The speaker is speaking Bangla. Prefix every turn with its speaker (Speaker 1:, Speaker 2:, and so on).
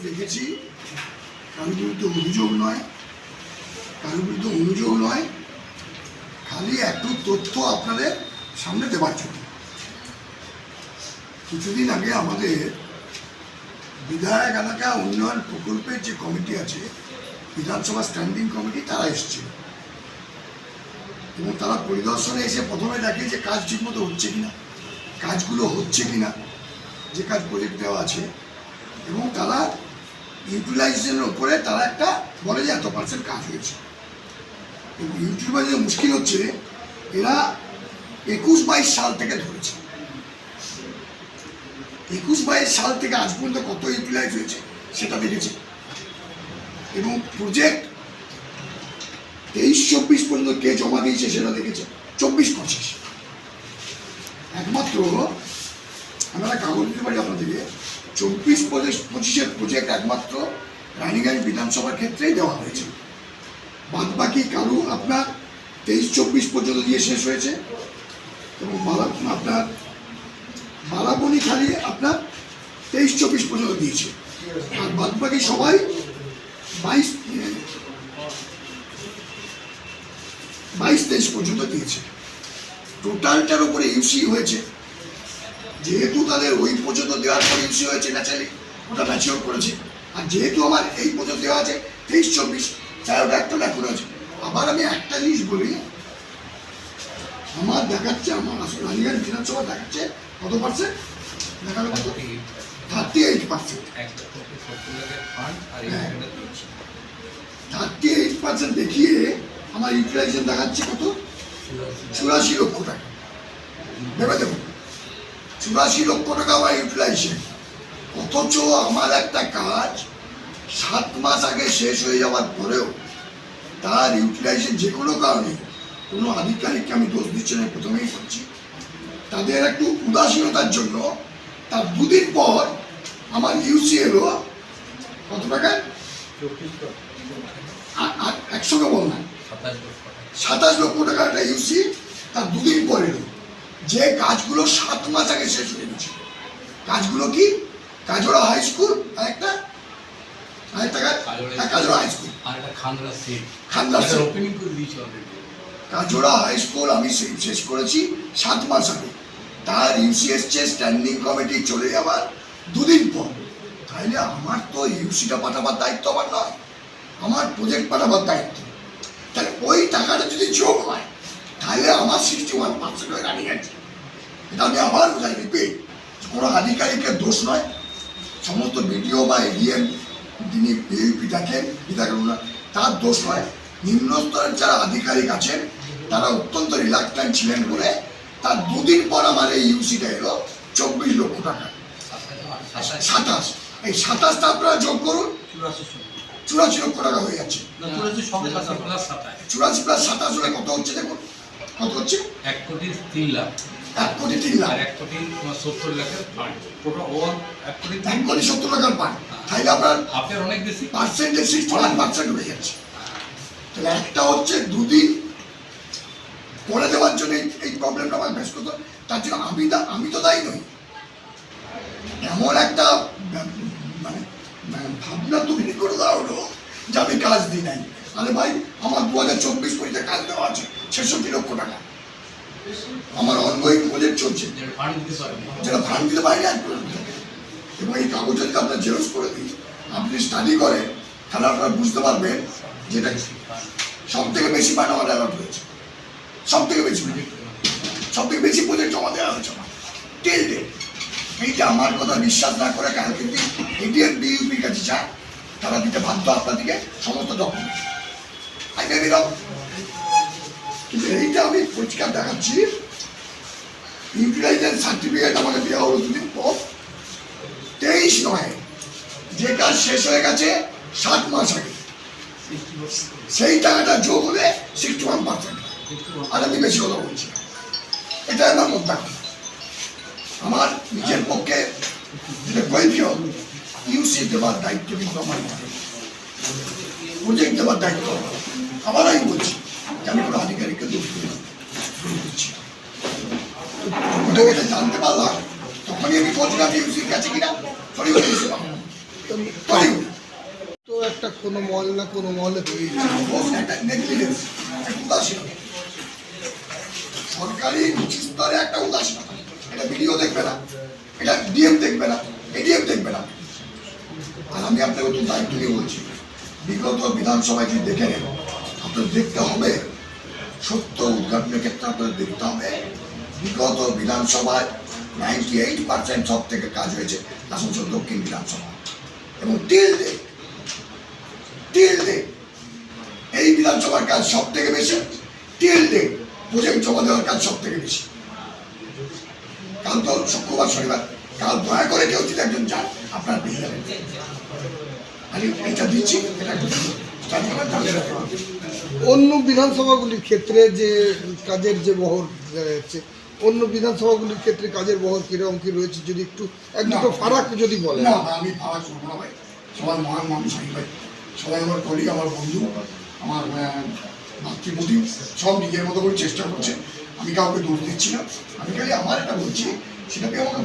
Speaker 1: রেখেছি, কারোর বিরুদ্ধে অভিযোগ নয়, খালি একটু তথ্য আপনাদের সামনে দেওয়ার জন্য। কিছুদিন আগে আমাদের বিধায়ক এলাকা উন্নয়ন প্রকল্পের যে কমিটি আছে, বিধানসভা স্ট্যান্ডিং কমিটি, তারা এসেছিল এবং তারা পরিদর্শনে এসে প্রথমে দেখে যে কাজ ঠিকমতো হচ্ছে কিনা, কাজগুলো হচ্ছে কিনা, যে কাজ প্রজেক্ট দেওয়া আছে, এবং তারা ইউটিলাইজেশনের উপরে তারা একটা বলে যে এত% কাজ হয়েছে। এবং ইউটিলাইজেশন মুশকিল হচ্ছে, এরা 21-22 সাল থেকে ধরেছে, 21-22 সাল থেকে আজ পর্যন্ত কত ইউটিলাইজ হয়েছে সেটা দেখেছে, এবং প্রজেক্ট 23-24 পর্যন্ত কে জমা দিয়েছে সেটা দেখেছে, 24-25। একমাত্র আমরা কাগজ দিতে পারি আপনাদেরকে, 24-25 প্রজেক্ট একমাত্র রানীগঞ্জ বিধানসভার ক্ষেত্রেই দেওয়া হয়েছে। বাদ বাকি কারু আপনার 23-24 পর্যন্ত দিয়ে শেষ হয়েছে, এবং আপনার বালাবনি খালি আপনার 23-24 পর্যন্ত দিয়েছে, আর বাদ বাকি সবাই 22-23 পর্যন্ত দিয়েছে। টোটালটার উপরে ইউসি হয়েছে, যেহেতু তাদের ওই পর্যন্ত দেওয়ার পর ইউসি হয়েছে, ন্যাচারালি ওটা ম্যাচিওর করেছে। আর যেহেতু আমার এই পর্যন্ত দেওয়া আছে 23-24, তাই ওটা একটা ম্যাকুর আছে। আবার আমি একটা জিনিস বলি, আমার দেখাচ্ছে, আমার আসলে রানীগঞ্জ বিধানসভা দেখাচ্ছে কত পার্সেন্ট, দেখালো কত, 38%। 38% দেখিয়ে আমার ইউটিলাইজেশন দেখাচ্ছে কত, 84 লক্ষ টাকা। ভেবে দেখুন, 84 লক্ষ টাকা আমার ইউটিলাইজেশন, অথচ আমার একটা কাজ 7 মাস আগে শেষ হয়ে যাওয়ার পরেও তার ইউটিলাইজেশন যে কোনো কারণে, কোনো আধিকারিককে আমি দোষ দিচ্ছি না, প্রথমেই করছি, তাদের একটু উদাসীনতার জন্য তার 2 দিন পর আমার ইউসি এলো কত টাকা, একসঙ্গে বললাম 27 লক্ষ টাকা একটা ইউসি তার 2 দিন পর এলো, যে কাজগুলো 7 মাস আগে শেষ হয়ে গেছে। কাজগুলো কি, কাজোড়া হাই স্কুল, আরেকটা Kajora high school, Kajora high school আমি শেষ করেছি 7 মাস আগে, তার ইউসি এসছে স্ট্যান্ডিং কমিটি চলে যাবার 2 দিন পর। তাইলে আমার তো ইউসিটা পাঠাবার দায়িত্ব আমার নয়, আমার প্রজেক্ট পাঠাবার দায়িত্ব। তাহলে ওই টাকাটা যদি যোগ হয় তাহলে আমার 61% হয়ে রানিং আছে। এটা আমি আবার বোঝাই, রিপিট, কোনো আধিকারিকের দোষ নয়, সমস্ত বিডিও বা এডিএম যিনি বিউপি দেখেন, তার দোষ নয়। নিম্ন স্তরের যারা আধিকারিক আছেন তারা অত্যন্ত রিলাক্টেন্ট ছিলেন বলে তার 2 দিন পর আমার এই ইউসিটা এলো 24 লক্ষ টাকা। 27, এই 27টা আপনারা যোগ করুন, 84 লক্ষ টাকা হয়ে যাচ্ছে। 84 প্লাস 27 হলে কত হচ্ছে দেখুন, কত হচ্ছে,
Speaker 2: 1,03,00,000,
Speaker 1: 1,03,00,000,
Speaker 2: 1,70,00,000 ফান্ড, টোটাল
Speaker 1: 1,70,00,000 টাকার পান। তাহলে আপনার
Speaker 2: অনেক বেশি
Speaker 1: পার্সেন্টেজ 61% হয়ে যাচ্ছে। তাহলে একটা হচ্ছে 2 দিন করে দেওয়ার জন্য এই প্রবলেমটা আমার ফেস করতে, তার জন্য আমি তো দায়ী নই। এমন একটা মানে ভাবনা তৈরি করে দেওয়া হলো যে আমি কাজ দিই নাই। আরে ভাই, আমার 2024-25 কাজ দেওয়া আছে 66 লক্ষ টাকা, আমার অনগোয়িং প্রজেক্ট চলছে, যেটা ফান্ড দিতে পারি না। এবং এই কাগজ যদি আপনার জেরক্স করে দিই, আপনি স্টাডি করেন, তাহলে আপনারা বুঝতে পারবেন যেটা সব থেকে বেশি ফান্ড আমার অ্যালট হয়েছে, সব থেকে বেশি প্রজেক্ট জমা দেওয়া হয়েছে আমার টিল ডেট। এইটা আমার কথা বিশ্বাস না করে কাল কিন্তু এডিএম বিইউপির কাছে চায়, তারা দিতে বাধ্য আপনাদেরকে সমস্ত ডকুমেন্ট। কিন্তু এইটা আমি পরিষ্কার দেখাচ্ছি, ইউটিলাইজেশন সার্টিফিকেট আমাকে দেওয়া হলো 2 দিন পর, 23/9, যে কাজ শেষ হয়ে গেছে 7 মাস আগে, সেই টাকাটা যোগ হলে 61%। আর আমি বেশি কথা বলছি, এটা আমার মধ্যে আমার নিজের পক্ষে যেটা কৈফিয়ত ইউসি দেওয়ার দায়িত্ব কিন্তু আমার নয়, প্রজেক্ট দেওয়ার দায়িত্ব। আবার আমি বলছি যে আমি কোনো আধিকারিককে দোষ দিচ্ছি, জানতে পারলাম তখনই আমি বলছিলাম ইউসির কাছে কিনা সরি বলে পারিও না।
Speaker 3: তো একটা কোনো মহল না কোনো মহলে হয়েছে।
Speaker 1: একটা নেগলিজেন্স, একটা উদাসীনতা, সরকারি নিচু স্তরে একটা উদাসীনতা। এটা ভিডিও দেখবে না, এটা ডিএম দেখবে না, এডিএম দেখবে না। আর আমি আপনাকে তো দায়িত্ব নিয়ে বলছি, বিগত বিধানসভায় যদি দেখে নেন, আপনাদের দেখতে হবে সত্য উদ্ঘাটনের ক্ষেত্রে আপনাদের দেখতে হবে বিগত বিধানসভায় 98% সব থেকে কাজ হয়েছে আসানসোল দক্ষিণ বিধানসভা। এবং টিল ডে এই বিধানসভার কাজ সব থেকে বেশি, টিল ডে প্রজেক্ট জমা দেওয়ার কাজ সব থেকে বেশি। কাল তো শুক্রবার শনিবার, কাল দয়া করে কেউ যদি একজন যান আপনার পেয়ে যাবেন। আমি এটা দিচ্ছি, এটা start করার তাহলে রাখতে হবে।
Speaker 3: অন্য বিধানসভাগুলির ক্ষেত্রে যে কাজের যে বহর রয়েছে, অন্য বিধানসভাগুলির ক্ষেত্রে কাজের বহর কিরকম কি রয়েছে, যদি একটু এক দুটো ফারাক যদি বলেন।
Speaker 1: না না, আমি ভাড়া করবো না ভাই, সবাই মহান মানুষ আমি ভাই, সবাই আমার কলিগ, আমার বন্ধু, আমার মাতৃমতি, সব নিজের মতো করে চেষ্টা করছে। আমি কাউকে দোষ দিচ্ছি না, আমি খালি আমার এটা বলছি, সেটাকে আমাকে